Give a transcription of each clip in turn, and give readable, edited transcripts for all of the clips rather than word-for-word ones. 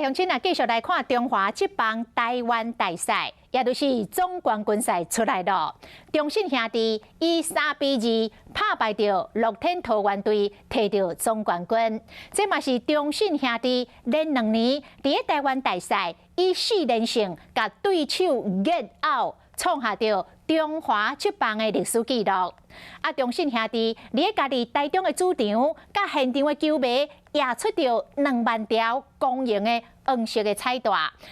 来，乡亲啊，继续来看中华职棒台湾大赛，也就是总冠军赛出来了。中信兄弟以3-2打败着乐天桃园队，摕到总冠军。这嘛是中信兄弟连2年伫台湾大赛以4连胜，甲对手压out，创下着中华职棒的历史纪录。啊，中信兄弟伫家己台中的主场，甲现场的球迷野出着2万条公营的黄色的彩带，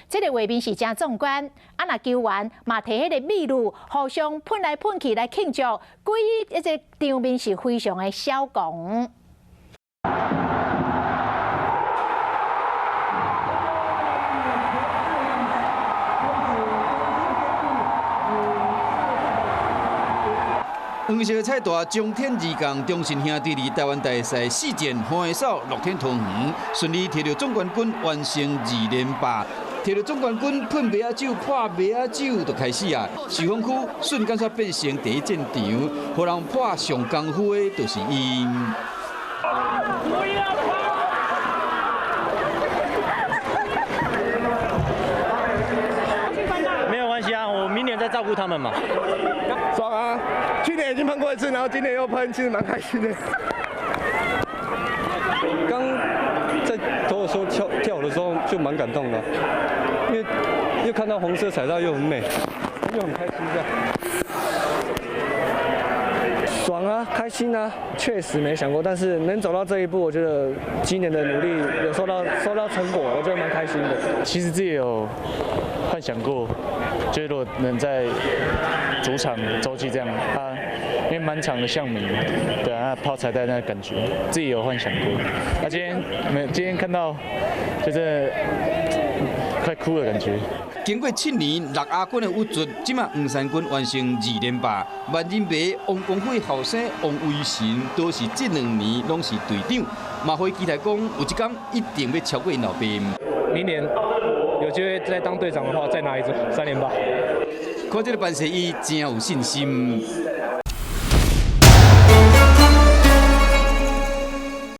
这个画面是真壮观。啊，那球员嘛摕迄个美女互相喷来喷去来庆祝，规一个场面是非常的嚣狂。黄色的彩带中天二港中信兄弟伫台湾大赛4战欢手乐天桃园，顺利摕到总冠军，完成2连霸。摕到总冠军，喷麦仔酒、破麦仔酒就开始啊！寿丰区瞬间煞变成第一战场，互人破上功夫的就是因。没有关系啊，我明年再照顾他们嘛。爽啊！去年已经喷过1次，然后今年又喷，其实蛮开心的。刚在投的时候跳舞的时候就蛮感动的，因为又看到红色彩带又很美，又很开心这样。爽啊，开心啊！确实没想过，但是能走到这一步，我觉得今年的努力有收到成果，我觉得蛮开心的。其实自己有幻想过，就是如果能在主场洲际这样啊，因为满场的象迷，对啊，抛彩带那个感觉，自己有幻想过。那今天看到，就是快哭了感觉。经过7年6亚军的有足，即马黄衫军完成2连霸。万人迷、王光辉后生王威神都是这2年拢是队长。嘛会期待讲有一天一定要超过因老爸。明年有机会再当队长的话，再拿一支3连霸。看这个办事伊真有信心。